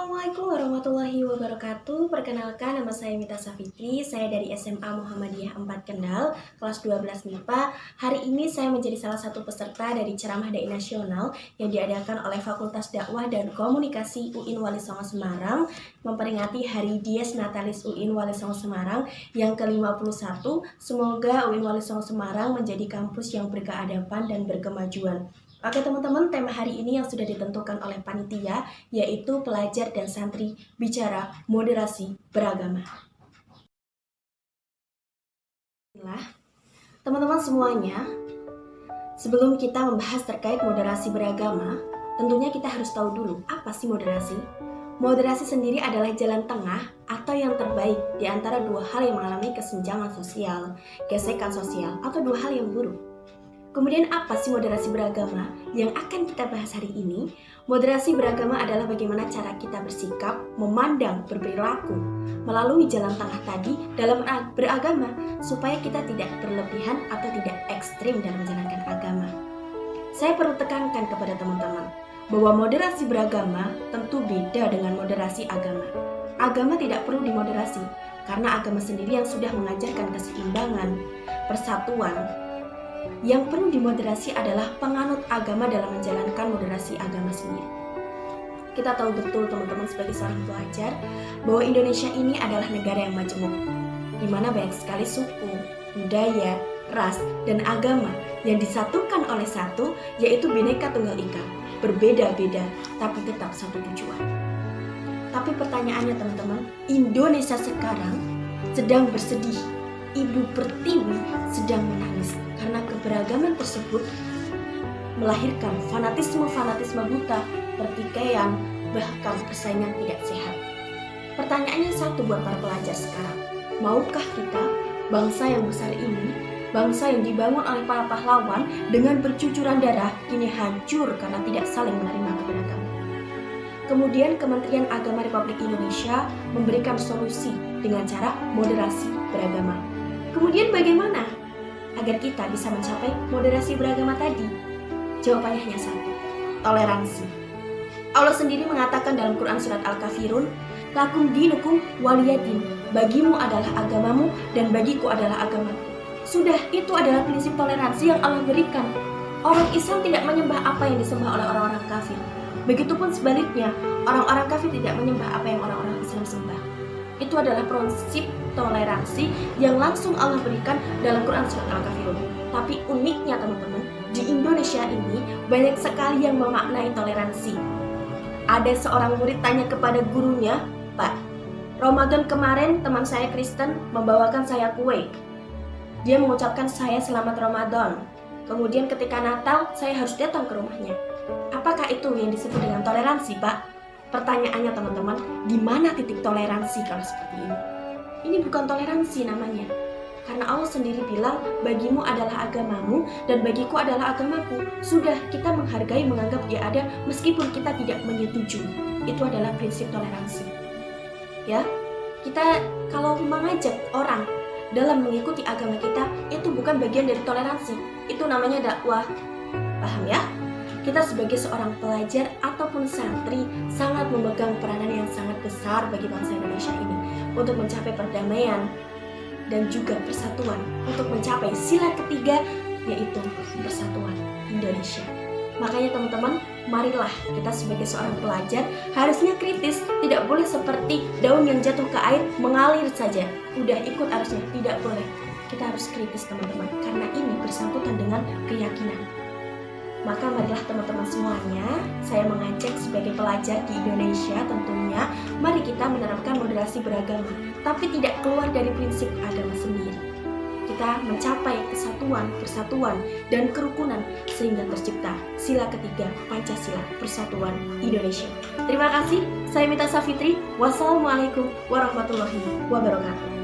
Assalamualaikum warahmatullahi wabarakatuh. Perkenalkan, nama saya Mita Safitri. Saya dari SMA Muhammadiyah 4 Kendal, kelas 12 MIPA. Hari ini saya menjadi salah satu peserta dari ceramah Dai Nasional yang diadakan oleh Fakultas Dakwah dan Komunikasi UIN Wali Songo Semarang, memperingati Hari Dies Natalis UIN Wali Songo Semarang yang ke-51. Semoga UIN Wali Songo Semarang menjadi kampus yang berkeadaban dan berkemajuan. Oke teman-teman, tema hari ini yang sudah ditentukan oleh panitia yaitu pelajar dan santri bicara moderasi beragama. Teman-teman semuanya, sebelum kita membahas terkait moderasi beragama, tentunya kita harus tahu dulu apa sih moderasi. Moderasi sendiri adalah jalan tengah atau yang terbaik di antara dua hal yang mengalami kesenjangan sosial, gesekan sosial, atau dua hal yang buruk. Kemudian apa sih moderasi beragama yang akan kita bahas hari ini? Moderasi beragama adalah bagaimana cara kita bersikap, memandang, berperilaku melalui jalan tengah tadi dalam beragama supaya kita tidak berlebihan atau tidak ekstrim dalam menjalankan agama. Saya perlu tekankan kepada teman-teman bahwa moderasi beragama tentu beda dengan moderasi agama. Agama tidak perlu dimoderasi karena agama sendiri yang sudah mengajarkan keseimbangan, persatuan. Yang perlu dimoderasi adalah penganut agama dalam menjalankan moderasi agama sendiri. Kita tahu betul teman-teman sebagai seorang pelajar bahwa Indonesia ini adalah negara yang majemuk, di mana banyak sekali suku, budaya, ras, dan agama yang disatukan oleh satu, yaitu Bhinneka Tunggal Ika, berbeda-beda tapi tetap satu tujuan. Tapi pertanyaannya teman-teman, Indonesia sekarang sedang bersedih. Ibu Pertiwi sedang menangis karena keberagaman tersebut melahirkan fanatisme buta, pertikaian, bahkan persaingan tidak sehat. Pertanyaannya satu buat para pelajar sekarang, maukah kita, bangsa yang besar ini, bangsa yang dibangun oleh para pahlawan dengan bercucuran darah, kini hancur karena tidak saling menerima keberagaman? Kemudian Kementerian Agama Republik Indonesia memberikan solusi dengan cara moderasi beragama. Kemudian bagaimana agar kita bisa mencapai moderasi beragama tadi? Jawabannya hanya satu, toleransi. Allah sendiri mengatakan dalam Quran surat Al-Kafirun, lakum dinukum waliyadin, bagimu adalah agamamu dan bagiku adalah agamaku. Sudah, itu adalah prinsip toleransi yang Allah berikan. Orang Islam tidak menyembah apa yang disembah oleh orang-orang kafir. Begitupun sebaliknya, orang-orang kafir tidak menyembah apa yang orang-orang Islam sembah. Itu adalah prinsip toleransi yang langsung Allah berikan dalam Quran surat Al-Kafirun. Tapi uniknya teman-teman, di Indonesia ini banyak sekali yang memaknai toleransi. Ada seorang murid tanya kepada gurunya, Pak, Ramadan kemarin teman saya Kristen membawakan saya kue. Dia mengucapkan saya selamat Ramadan. Kemudian ketika Natal saya harus datang ke rumahnya. Apakah itu yang disebut dengan toleransi, Pak? Pertanyaannya teman-teman, di mana titik toleransi kalau seperti ini? Ini bukan toleransi namanya. Karena Allah sendiri bilang, bagimu adalah agamamu dan bagiku adalah agamaku. Sudah, kita menghargai, menganggap dia ada meskipun kita tidak menyetujui. Itu adalah prinsip toleransi. Ya, kita kalau mengajak orang dalam mengikuti agama kita, itu bukan bagian dari toleransi. Itu namanya dakwah. Paham ya? Kita sebagai seorang pelajar ataupun santri sangat memegang peranan yang sangat besar bagi bangsa Indonesia ini untuk mencapai perdamaian dan juga persatuan, untuk mencapai sila ketiga yaitu persatuan Indonesia. Makanya teman-teman, marilah kita sebagai seorang pelajar harusnya kritis, tidak boleh seperti daun yang jatuh ke air mengalir saja, udah ikut arusnya, tidak boleh. Kita harus kritis teman-teman, karena ini bersangkutan dengan keyakinan. Maka marilah teman-teman semuanya, saya mengajak sebagai pelajar di Indonesia tentunya, mari kita menerapkan moderasi beragama, tapi tidak keluar dari prinsip agama sendiri. Kita mencapai kesatuan, persatuan, dan kerukunan sehingga tercipta sila ketiga Pancasila Persatuan Indonesia. Terima kasih, saya Mita Safitri. Wassalamualaikum warahmatullahi wabarakatuh.